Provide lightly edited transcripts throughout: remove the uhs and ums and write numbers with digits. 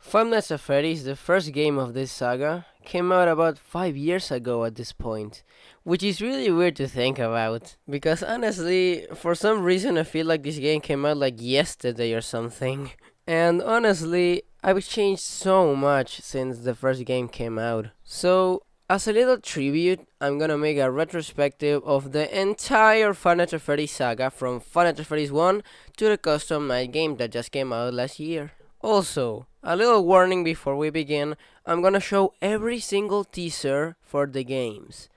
Five Nights at Freddy's, the first game of this saga, came out about 5 years ago at this point, which is really weird to think about, because honestly, for some reason I feel like this game came out like yesterday or something. And honestly, I've changed so much since the first game came out. So, as a little tribute, I'm gonna make a retrospective of the entire Five Nights at Freddy's saga from Five Nights at Freddy's 1 to the custom night game that just came out last year. Also, a little warning before we begin, I'm gonna show every single teaser for the games.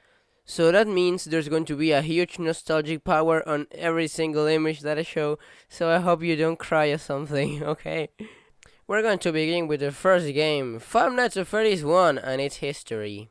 So that means there's going to be a huge nostalgic power on every single image that I show, so I hope you don't cry or something, okay? We're going to begin with the first game, Five Nights at Freddy's 1 and its history.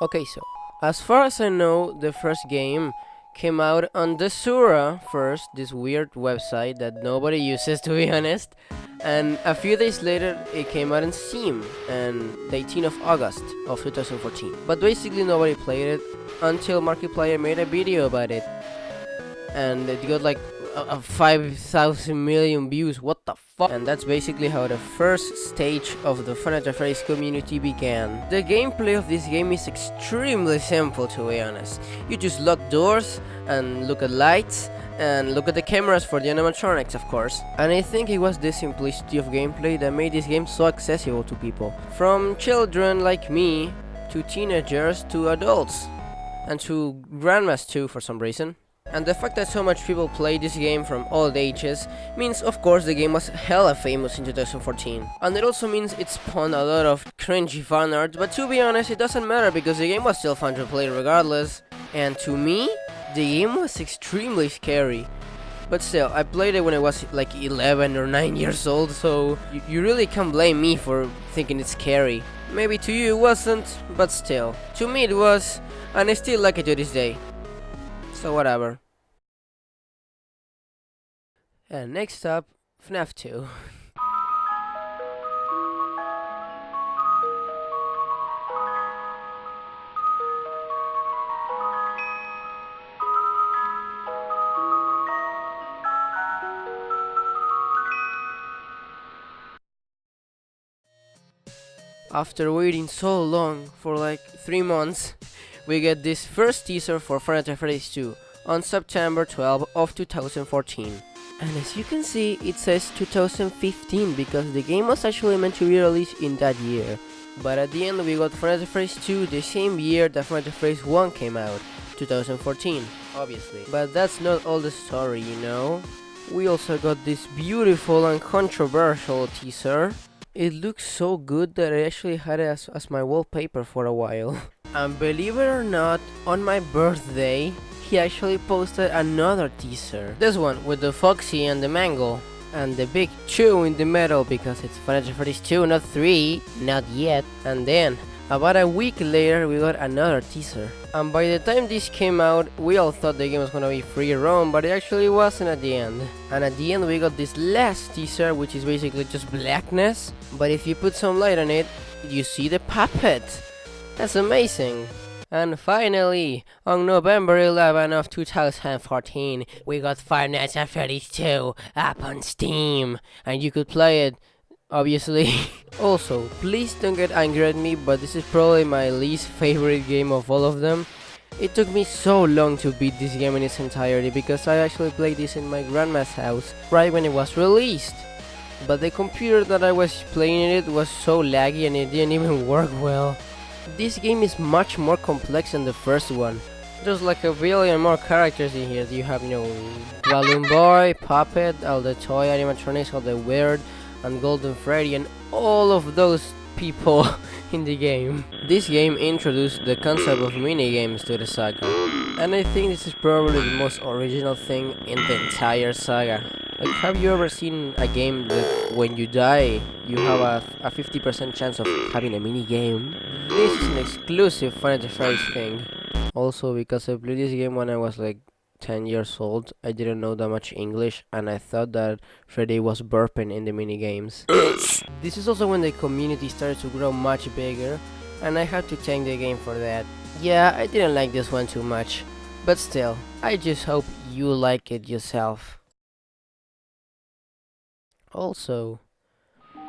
Okay, so, as far as I know, the first game came out on the Sura first, this weird website that nobody uses to be honest, and a few days later it came out on Steam, and the 18th of August of 2014. But basically nobody played it until Markiplier made a video about it, and it got like 5,000 million views, what the fuck? And that's basically how the first stage of the Five Nights at Freddy's community began. The gameplay of this game is extremely simple, to be honest. You just lock doors and look at lights and look at the cameras for the animatronics, of course. And I think it was this simplicity of gameplay that made this game so accessible to people. From children like me, to teenagers, to adults, and to grandmas too for some reason. And the fact that so much people play this game from all ages means of course the game was hella famous in 2014. And it also means it spawned a lot of cringy fan art, but to be honest it doesn't matter because the game was still fun to play regardless. And to me, the game was extremely scary. But still, I played it when I was like 11 or 9 years old, so you really can't blame me for thinking it's scary. Maybe to you it wasn't, but still. To me it was, and I still like it to this day. So whatever. And next up, FNAF 2. After waiting so long, for like 3 months, we get this first teaser for Five Nights at Freddy's 2 on September 12 of 2014. And as you can see, it says 2015 because the game was actually meant to be released in that year. But at the end we got Five Nights at Freddy's 2 the same year that Five Nights at Freddy's 1 came out, 2014, obviously. But that's not all the story, you know? We also got this beautiful and controversial teaser. It looks so good that I actually had it as my wallpaper for a while. And believe it or not, on my birthday, he actually posted another teaser. This one with the Foxy and the Mango. And the big 2 in the middle because it's Five Nights at Freddy's 2, not 3, not yet. And then, About a week later, we got another teaser. And by the time this came out, we all thought the game was gonna be free roam, but it actually wasn't at the end. And at the end, we got this last teaser, which is basically just blackness. But if you put some light on it, you see the puppet. That's amazing. And finally, on November 11 of 2014, we got Five Nights at Freddy's 2 up on Steam. And you could play it, obviously. Also, please don't get angry at me, but this is probably my least favorite game of all of them. It took me so long to beat this game in its entirety because I actually played this in my grandma's house right when it was released. But the computer that I was playing it was so laggy and it didn't even work well. This game is much more complex than the first one. There's like a billion more characters in here. You have, Balloon Boy, Puppet, all the toy animatronics, all the weird and Golden Freddy, and all of those people in the game. This game introduced the concept of minigames to the saga, and I think this is probably the most original thing in the entire saga. Like, have you ever seen a game that when you die, you have a 50% chance of having a minigame? This is an exclusive Final Fantasy thing. Also, because I played this game when I was like 10 years old, I didn't know that much English, and I thought that Freddy was burping in the minigames. This is also when the community started to grow much bigger, and I had to thank the game for that. Yeah, I didn't like this one too much, but still, I just hope you like it yourself. Also,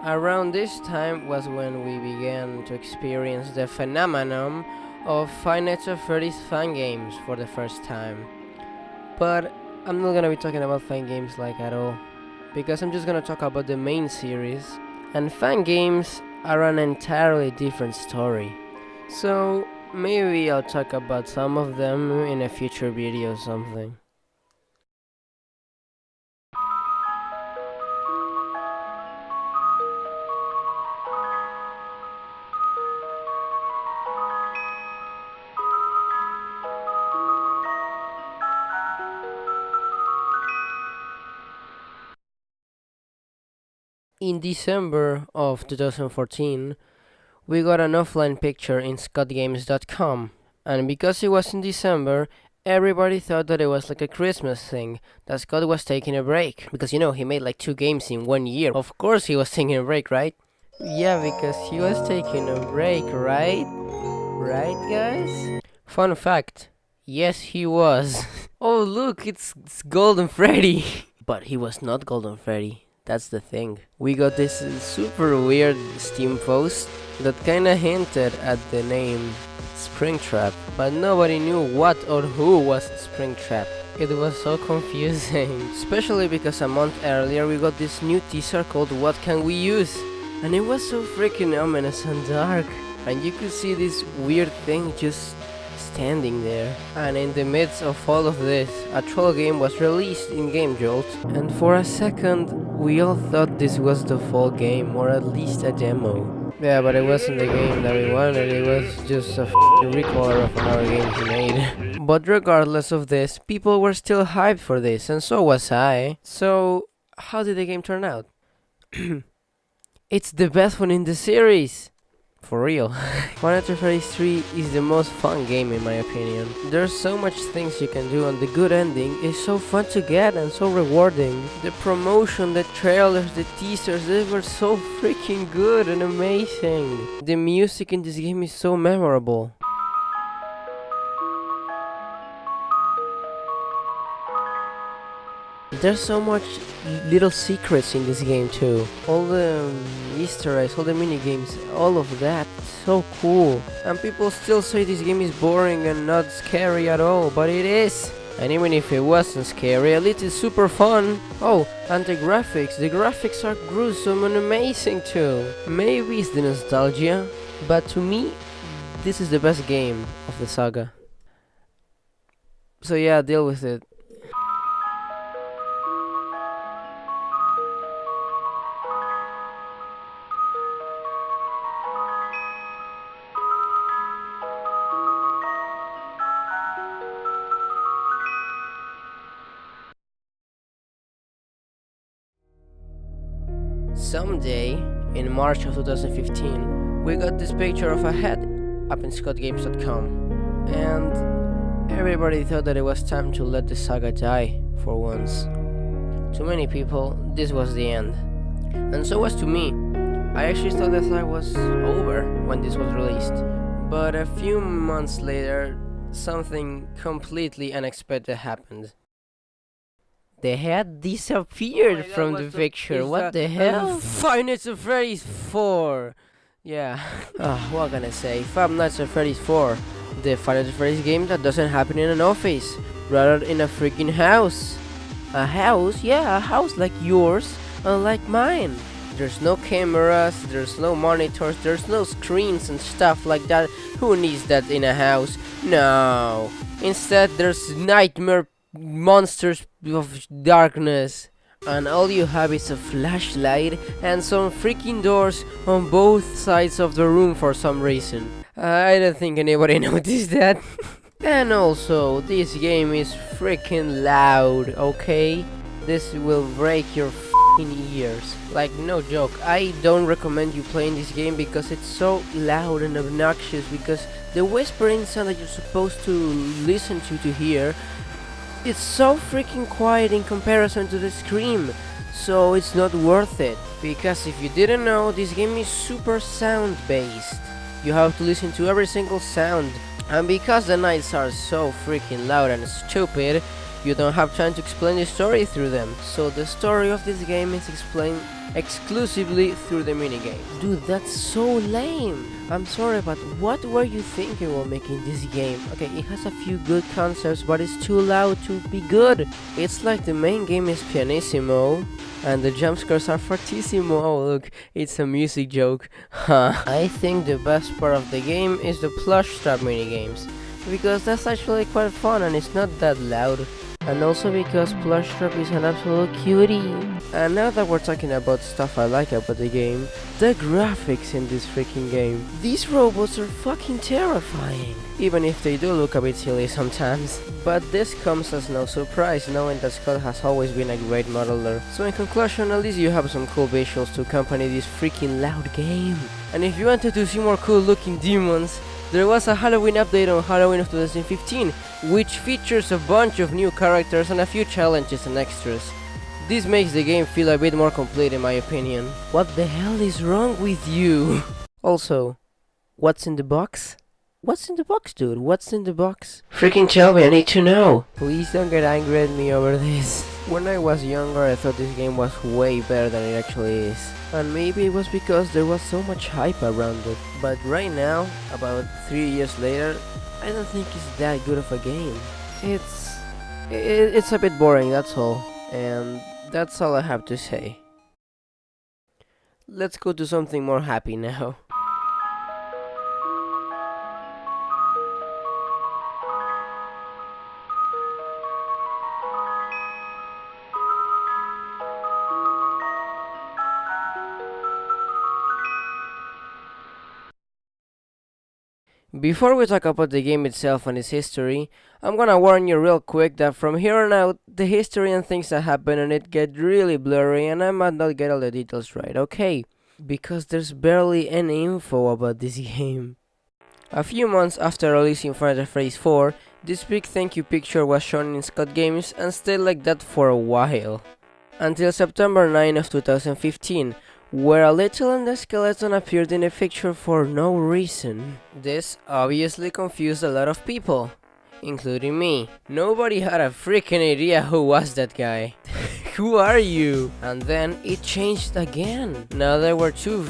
around this time was when we began to experience the phenomenon of Five Nights at Freddy's fan games for the first time. But I'm not gonna be talking about fan games like at all, because I'm just gonna talk about the main series, and fan games are an entirely different story. So maybe I'll talk about some of them in a future video or something. In December of 2014, we got an offline picture in scottgames.com, and because it was in December, everybody thought that it was like a Christmas thing, that Scott was taking a break, because he made like 2 games in 1 year. Of course he was taking a break, right? Yeah, because he was taking a break, right? Right, guys? Fun fact, yes he was. Oh look, it's Golden Freddy! But he was not Golden Freddy. That's the thing. We got this super weird Steam post that kinda hinted at the name Springtrap, but nobody knew what or who was Springtrap. It was so confusing, especially because a month earlier we got this new teaser called What Can We Use? And it was so freaking ominous and dark, and you could see this weird thing just standing there. And in the midst of all of this, a troll game was released in Game Jolt, and for a second we all thought this was the full game, or at least a demo. Yeah, but it wasn't the game that we wanted, it was just a recolor of another game he made. But regardless of this, people were still hyped for this, and so was I. So, how did the game turn out? It's the best one in the series! For real. Final Fantasy 3 is the most fun game in my opinion. There's so much things you can do, and the good ending is so fun to get and so rewarding. The promotion, the trailers, the teasers, they were so freaking good and amazing. The music in this game is so memorable. There's so much little secrets in this game too. All the Easter eggs, all the minigames, all of that. So cool. And people still say this game is boring and not scary at all, but it is. And even if it wasn't scary, at least it's super fun. Oh, and the graphics are gruesome and amazing too. Maybe it's the nostalgia, but to me, this is the best game of the saga. So yeah, deal with it. Someday, in March of 2015, we got this picture of a head up in scottgames.com, and everybody thought that it was time to let the saga die for once. To many people, this was the end, and so was to me. I actually thought the saga was over when this was released, but a few months later, something completely unexpected happened. The head disappeared from the picture. What the hell? Five Nights at Freddy's 4. Yeah. What can I say? Five Nights at Freddy's 4. The Five Nights at Freddy's game that doesn't happen in an office, rather in a freaking house. A house? Yeah, a house like yours and like mine. There's no cameras, there's no monitors, there's no screens and stuff like that. Who needs that in a house? No. Instead, there's nightmare monsters of darkness, and all you have is a flashlight and some freaking doors on both sides of the room for some reason. I don't think anybody noticed that. And also, this game is freaking loud, okay? This will break your f***ing ears. Like, no joke, I don't recommend you playing this game because it's so loud and obnoxious, because the whispering sound that you're supposed to listen to hear, it's so freaking quiet in comparison to the scream, so it's not worth it. Because if you didn't know, this game is super sound based. You have to listen to every single sound, and because the nights are so freaking loud and stupid, you don't have time to explain the story through them. So the story of this game is explained exclusively through the minigame. Dude, that's so lame. I'm sorry, but what were you thinking while making this game? Okay, it has a few good concepts, but it's too loud to be good. It's like the main game is pianissimo, and the jump scares are fortissimo. Oh look, it's a music joke. I think the best part of the game is the plush strap minigames, because that's actually quite fun and it's not that loud. And also because Plush Trap is an absolute cutie. And now that we're talking about stuff I like about the game, the graphics in this freaking game. These robots are fucking terrifying, even if they do look a bit silly sometimes. But this comes as no surprise, knowing that Scott has always been a great modeler. So in conclusion, at least you have some cool visuals to accompany this freaking loud game. And if you wanted to see more cool looking demons, there was a Halloween update on Halloween of 2015, which features a bunch of new characters and a few challenges and extras. This makes the game feel a bit more complete in my opinion. What the hell is wrong with you? Also, what's in the box? What's in the box, dude? What's in the box? Freaking tell me, I need to know. Please don't get angry at me over this. When I was younger, I thought this game was way better than it actually is. And maybe it was because there was so much hype around it. But right now, about 3 years later, I don't think it's that good of a game. It's a bit boring, that's all. And that's all I have to say. Let's go to something more happy now. Before we talk about the game itself and its history, I'm gonna warn you real quick that from here on out, the history and things that happen in it get really blurry and I might not get all the details right, okay? Because there's barely any info about this game. A few months after releasing Five Nights at Freddy's 4, this big thank you picture was shown in Scott Games and stayed like that for a while. Until September 9 of 2015, where a little endoskeleton appeared in the picture for no reason. This obviously confused a lot of people, including me. Nobody had a freaking idea who was that guy. Who are you? And then it changed again. Now there were two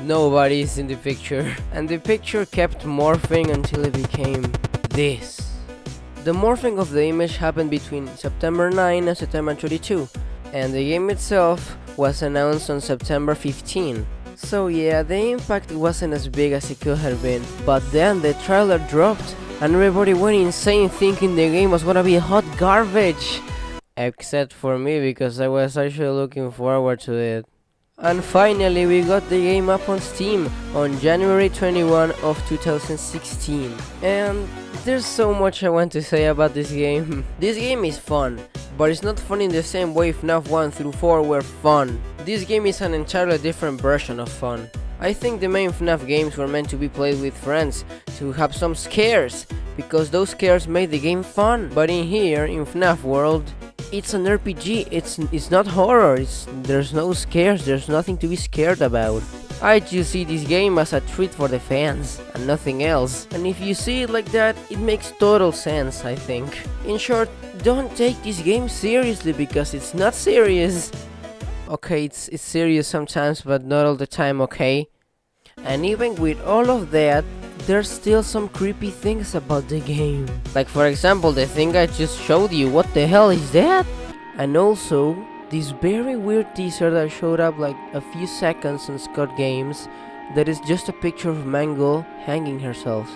nobodies in the picture, and the picture kept morphing until it became this. The morphing of the image happened between September 9 and September 22, and the game itself was announced on September 15. So yeah, the impact wasn't as big as it could have been, but then the trailer dropped and everybody went insane thinking the game was gonna be hot garbage. Except for me, because I was actually looking forward to it. And finally we got the game up on Steam on January 21 of 2016. And there's so much I want to say about this game. This game is fun, but it's not fun in the same way FNAF 1 through 4 were fun. This game is an entirely different version of fun. I think the main FNAF games were meant to be played with friends, to have some scares, because those scares made the game fun. But in here, in FNAF World, it's an RPG, it's not horror, there's no scares, there's nothing to be scared about. I just see this game as a treat for the fans, and nothing else. And if you see it like that, it makes total sense, I think. In short, don't take this game seriously, because it's not serious. Okay, it's serious sometimes, but not all the time, okay? And even with all of that, there's still some creepy things about the game. Like for example, the thing I just showed you, what the hell is that? And also, this very weird teaser that showed up like a few seconds on Scott Games, that is just a picture of Mangle hanging herself.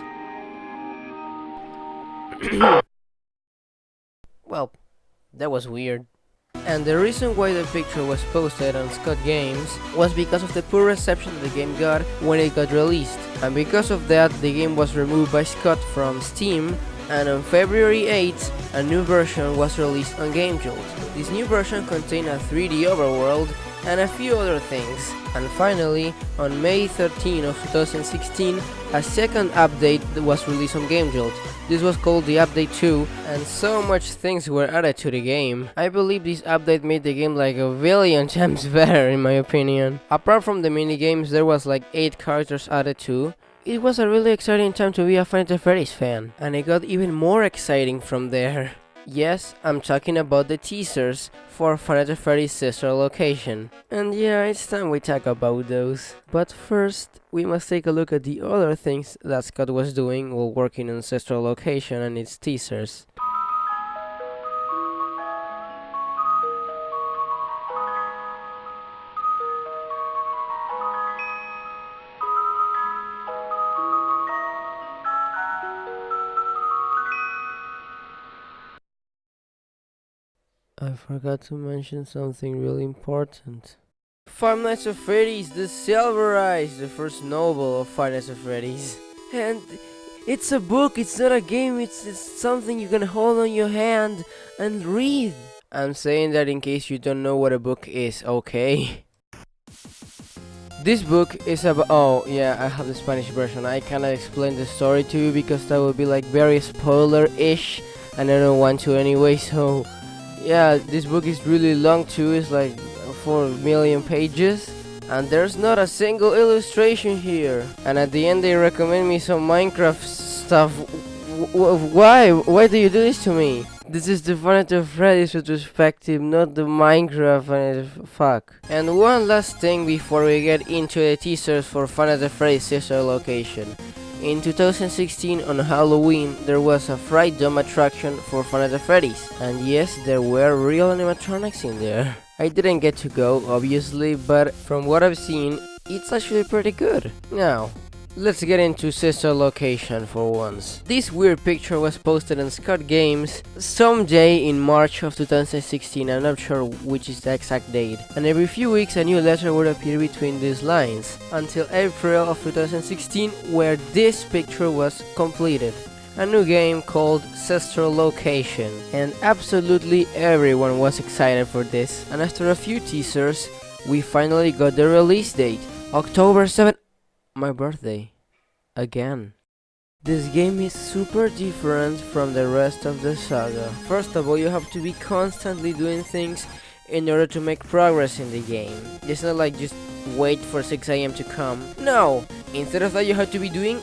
Well, that was weird. And the reason why the picture was posted on Scott Games was because of the poor reception that the game got when it got released. And because of that, the game was removed by Scott from Steam, and on February 8th, a new version was released on GameJolt. This new version contained a 3D overworld and a few other things. And finally, on May 13 of 2016, a second update was released on GameJolt. This was called the Update 2, and so much things were added to the game. I believe this update made the game like a billion times better, in my opinion. Apart from the minigames, there was like 8 characters added too. It was a really exciting time to be a FNAF Freddy's fan, and it got even more exciting from there. Yes, I'm talking about the teasers for FNAF Freddy's sister location. And yeah, it's time we talk about those. But first, we must take a look at the other things that Scott was doing while working on sister location and its teasers. I forgot to mention something really important. Five Nights at Freddy's, the Silver Eyes, the first novel of Five Nights at Freddy's. And it's a book, it's not a game, it's something you can hold on your hand and read. I'm saying that in case you don't know what a book is, okay? This book is about... Oh, yeah, I have the Spanish version. I cannot explain the story to you because that would be like very spoiler-ish, and I don't want to anyway, so... Yeah, this book is really long too, it's like 4 million pages, and there's not a single illustration here. And at the end they recommend me some Minecraft stuff. Why? Why do you do this to me? This is the FNAF Freddy's Retrospective, not the Minecraft, and fuck. And one last thing before we get into the teasers for FNAF Freddy's sister location. In 2016 on Halloween, there was a Fright Dome attraction for FNAF Freddy's, and yes, there were real animatronics in there. I didn't get to go, obviously, but from what I've seen, it's actually pretty good. Now, let's get into sister location for once. This weird picture was posted on Scott Games someday in March of 2016, I'm not sure which is the exact date. And every few weeks a new letter would appear between these lines, until April of 2016 where this picture was completed. A new game called Sister Location, and absolutely everyone was excited for this. And after a few teasers, we finally got the release date, October 7th. My birthday. Again. This game is super different from the rest of the saga. First of all, you have to be constantly doing things in order to make progress in the game. It's not like just wait for 6 AM to come. No! Instead of that, you have to be doing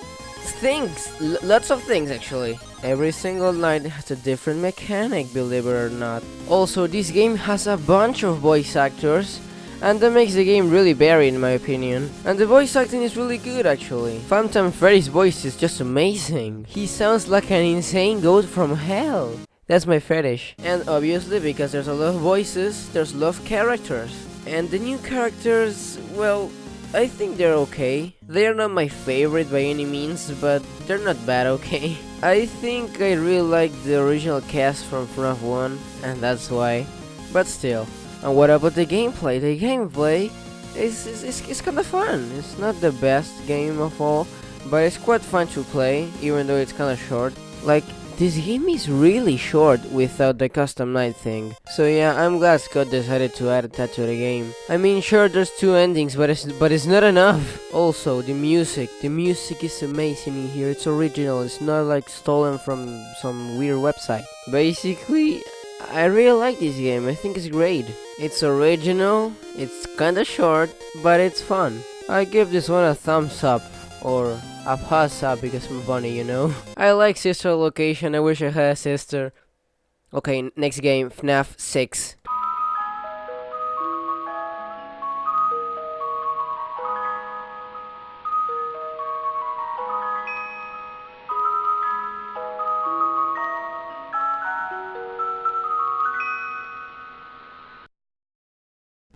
things. Lots of things actually. Every single night has a different mechanic, believe it or not. Also, this game has a bunch of voice actors, and that makes the game really varied in my opinion. And the voice acting is really good actually. Phantom Freddy's voice is just amazing. He sounds like an insane goat from hell. That's my fetish. And obviously because there's a lot of voices, there's a lot of characters. And the new characters, well, I think they're okay. They're not my favorite by any means, but they're not bad, okay? I think I really like the original cast from FNAF 1, and that's why. But still. And what about the gameplay? The gameplay is kind of fun. It's not the best game of all, but it's quite fun to play, even though it's kind of short. Like, This game is really short without the custom night thing. So yeah, I'm glad Scott decided to add that to the game. I mean, sure, there's 2 endings, but it's not enough. Also, the music is amazing in here. It's original. It's not like stolen from some weird website. Basically, I really like this game. I think it's great. It's original. It's kinda short, but it's fun. I give this one a thumbs up, or a pass up because I'm a bunny, you know. I like sister location. I wish I had a sister. Okay, next game, FNAF 6.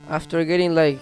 After getting like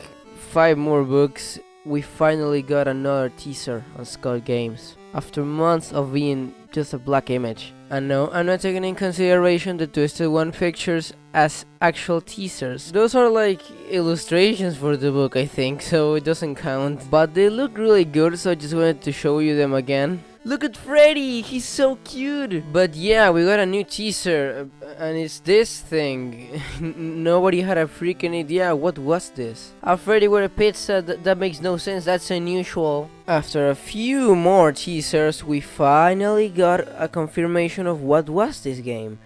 5 more books, we finally got another teaser on Scott Games. After months of being just a black image. And no, I'm not taking in consideration the Twisted One pictures as actual teasers. Those are like illustrations for the book, I think, so it doesn't count. But they look really good, so I just wanted to show you them again. Look at Freddy, he's so cute. But yeah, we got a new teaser, and it's this thing. Nobody had a freaking idea what was this. A Freddy with a pizza, that makes no sense, that's unusual. After a few more teasers, we finally got a confirmation of what was this game.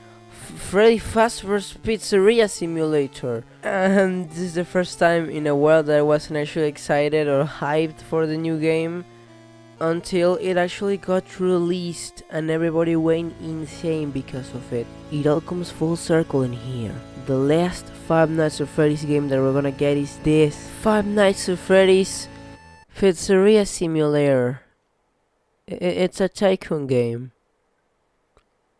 Freddy Fazbear's Pizzeria Simulator. And this is the first time in a while that I wasn't actually excited or hyped for the new game, until it actually got released and everybody went insane because of it. It all comes full circle in here. The last Five Nights at Freddy's game that we're gonna get is this Five Nights at Freddy's Pizzeria Simulator. It's a tycoon game,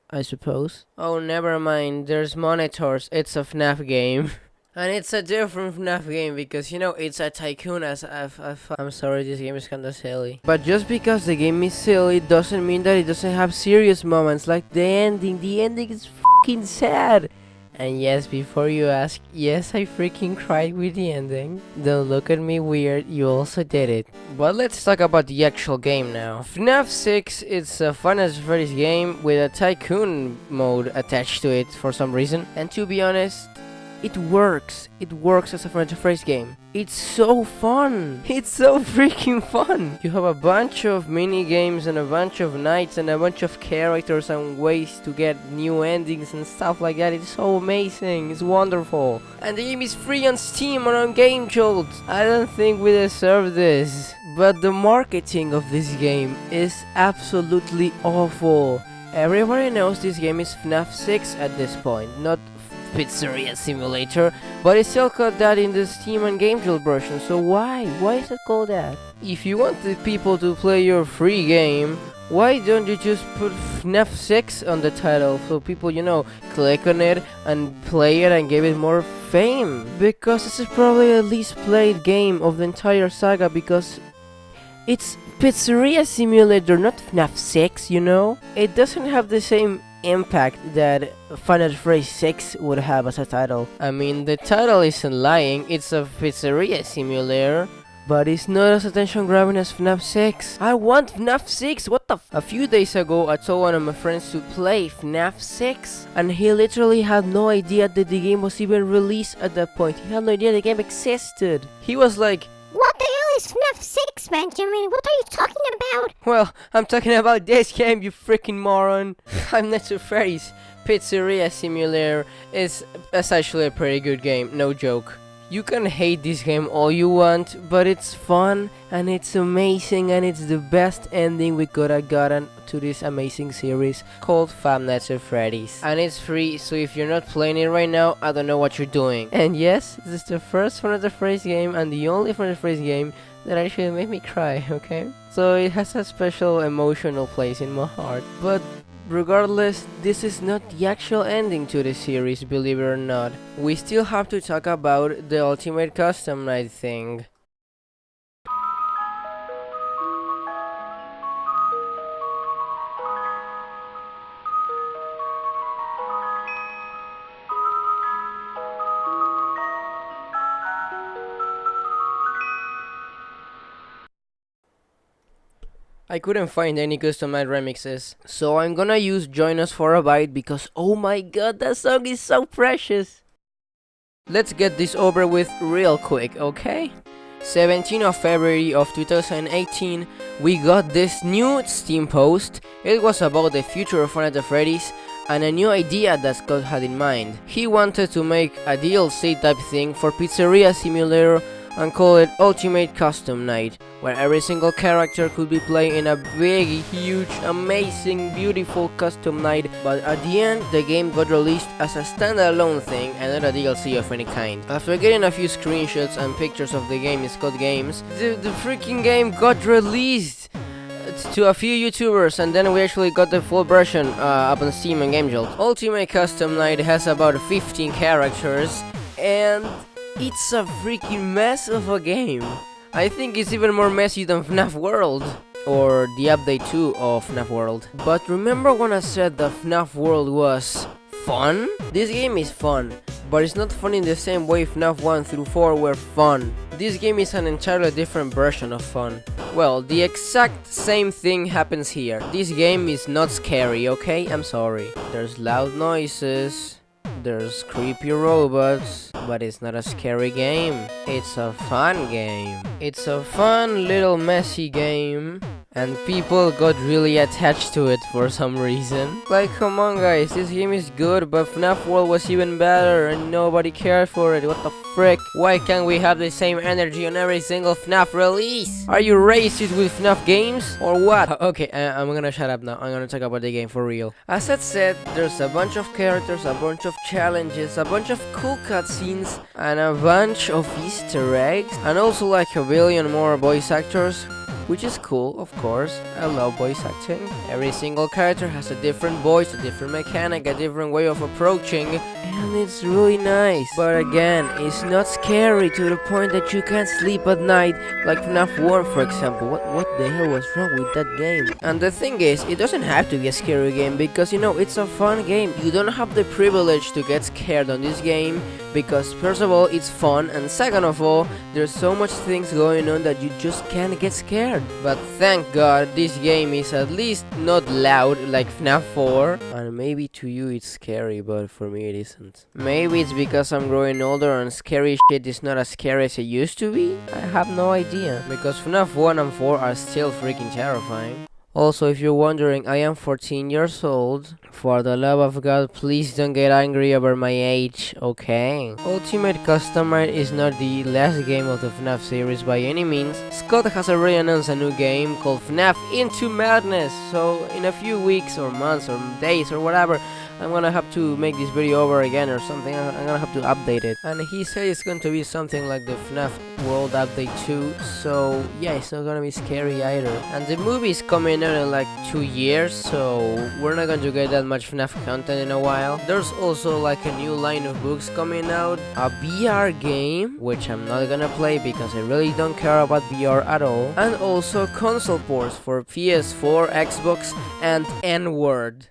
I suppose. Oh, never mind, there's monitors. It's a FNAF game. And it's a different FNAF game because, you know, it's a tycoon as I'm sorry, this game is kinda silly. But just because the game is silly doesn't mean that it doesn't have serious moments, like the ending. The ending is fucking sad. And yes, before you ask, yes, I freaking cried with the ending. Don't look at me weird, you also did it. But let's talk about the actual game now. FNAF 6 is a Five Nights at Freddy's game with a tycoon mode attached to it for some reason. And to be honest, it works. It works as a Five Nights at Freddy's game. It's so fun. It's so freaking fun. You have a bunch of mini games and a bunch of nights and a bunch of characters and ways to get new endings and stuff like that. It's so amazing. It's wonderful. And the game is free on Steam and on Game Jolt. I don't think we deserve this. But the marketing of this game is absolutely awful. Everybody knows this game is FNAF 6 at this point, not Pizzeria Simulator, but it's still called that in the Steam and Game Jolt version, so why? Why is it called that? If you want the people to play your free game, why don't you just put FNAF 6 on the title so people, you know, click on it and play it and give it more fame? Because this is probably the least played game of the entire saga because it's Pizzeria Simulator, not FNAF 6, you know? It doesn't have the same impact that Five Nights at Freddy's 6 would have as a title. I mean, the title isn't lying, it's a Pizzeria Simulator, but it's not as attention grabbing as FNAF 6. I want FNAF 6, what the A few days ago I told one of my friends to play FNAF 6, and he literally had no idea that the game was even released at that point. He had no idea the game existed. He was like, "What the hell is FNAF 6, Benjamin? What are you talking about?" well, I'm talking about this game, you freaking moron. Five Nights at Freddy's Pizzeria Simulator is actually a pretty good game, no joke. You can hate this game all you want, but it's fun and it's amazing and it's the best ending we could have gotten to this amazing series called Five Nights at Freddy's. And it's free, so if you're not playing it right now, I don't know what you're doing. And yes, this is the first Five Nights at Freddy's game and the only Five Nights at Freddy's game that actually made me cry, okay? So it has a special emotional place in my heart. But regardless, this is not the actual ending to the series, believe it or not. We still have to talk about the Ultimate Custom Night thing. I couldn't find any custom-made remixes, so I'm gonna use Join Us for a Bite because oh my god, that song is so precious. Let's get this over with real quick, okay? 17th of February of 2018, we got this new Steam post. It was about the future of FNAF Freddy's and a new idea that Scott had in mind. He wanted to make a DLC type thing for Pizzeria Simulator and call it Ultimate Custom Night, where every single character could be played in a big, huge, amazing, beautiful custom night, but at the end the game got released as a standalone thing and not a DLC of any kind. After getting a few screenshots and pictures of the game in Scott Games, the freaking game got released to a few YouTubers, and then we actually got the full version up on Steam and GameJolt. Ultimate Custom Night has about 15 characters, and it's a freaking mess of a game. I think it's even more messy than FNAF World, or the update 2 of FNAF World. But remember when I said that FNAF World was fun? This game is fun, but it's not fun in the same way FNAF 1 through 4 were fun. This game is an entirely different version of fun. Well, the exact same thing happens here. This game is not scary, okay? I'm sorry. There's loud noises, there's creepy robots, but it's not a scary game. It's a fun game. It's a fun little messy game, and people got really attached to it for some reason. Like, come on guys, this game is good, but FNAF World was even better and nobody cared for it. What the frick? Why can't we have the same energy on every single FNAF release? Are you racist with FNAF games or what? Okay, I'm gonna shut up now. I'm gonna talk about the game for real. As I said, there's a bunch of characters, a bunch of challenges, a bunch of cool cutscenes, and a bunch of Easter eggs, and also like a billion more voice actors, which is cool, of course. I love voice acting. Every single character has a different voice, a different mechanic, a different way of approaching, and it's really nice. But again, it's not scary to the point that you can't sleep at night, like FNAF 1 for example. What the hell was wrong with that game? And the thing is, it doesn't have to be a scary game, because you know, it's a fun game. You don't have the privilege to get scared on this game, because first of all, it's fun, and second of all, there's so much things going on that you just can't get scared. But thank God, this game is at least not loud like FNAF 4. And maybe to you it's scary, but for me it isn't. Maybe it's because I'm growing older and scary shit is not as scary as it used to be? I have no idea. Because FNAF 1 and 4 are still freaking terrifying. Also, if you're wondering, I am 14 years old. For the love of God, please don't get angry over my age, okay? Ultimate Custom Night is not the last game of the FNAF series by any means. Scott has already announced a new game called FNAF Into Madness, so in a few weeks or months or days or whatever, I'm gonna have to make this video over again or something. I'm gonna have to update it. And he said it's going to be something like the FNAF World Update 2, so yeah, it's not gonna be scary either. And the movie is coming out in like 2 years, so we're not going to get that much FNAF content in a while. There's also like a new line of books coming out, a VR game, which I'm not gonna play because I really don't care about VR at all, and also console ports for PS4, Xbox, and N-Word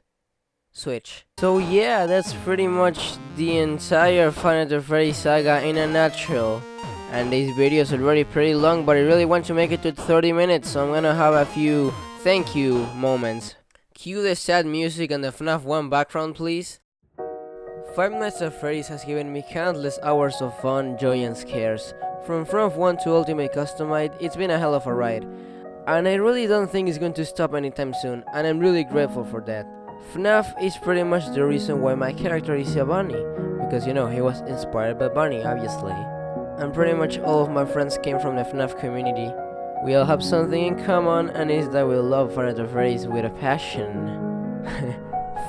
Switch. So yeah, that's pretty much the entire FNAF Freddy saga in a nutshell. And this video is already pretty long, but I really want to make it to 30 minutes, so I'm gonna have a few thank you moments. Cue the sad music and the FNAF 1 background, please. Five Nights at Freddy's has given me countless hours of fun, joy and scares. From FNAF 1 to Ultimate Custom Night, it's been a hell of a ride. And I really don't think it's going to stop anytime soon, and I'm really grateful for that. FNAF is pretty much the reason why my character is a bunny, because you know, he was inspired by Bunny, obviously. And pretty much all of my friends came from the FNAF community. We all have something in common, and it's that we love FNAF Freddy's with a passion.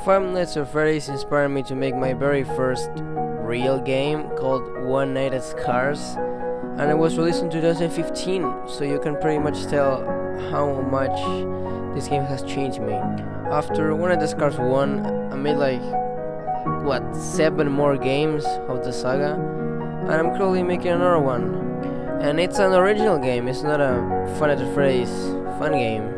Five Nights at Freddy's inspired me to make my very first real game called One Night at Scars, and it was released in 2015, so you can pretty much tell how much this game has changed me. After One Night at Scars 1, I made like, 7 more games of the saga, and I'm currently making another one. And it's an original game, it's not a FNAF Freddy's fun game.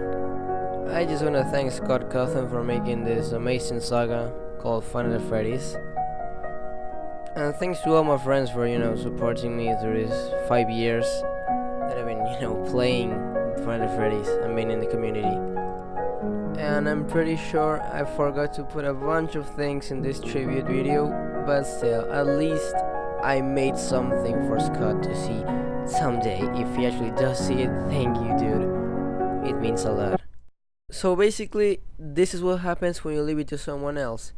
I just wanna thank Scott Cawthon for making this amazing saga called FNAF Freddy's. And thanks to all my friends for, supporting me through these 5 years that I've been, playing Find the Freddy's and being in the community. And I'm pretty sure I forgot to put a bunch of things in this tribute video, but still, at least I made something for Scott to see someday. If he actually does see it, thank you, dude. It means a lot. So basically, this is what happens when you leave it to someone else.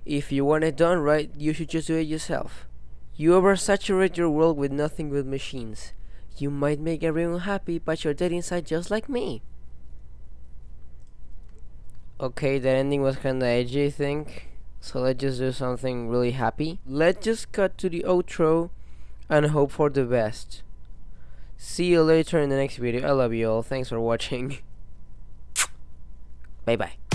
If you want it done right, you should just do it yourself. You oversaturate your world with nothing but machines. You might make everyone happy, but you're dead inside just like me. Okay, that ending was kinda edgy, I think. So let's just do something really happy. Let's just cut to the outro and hope for the best. See you later in the next video. I love you all. Thanks for watching. Bye bye.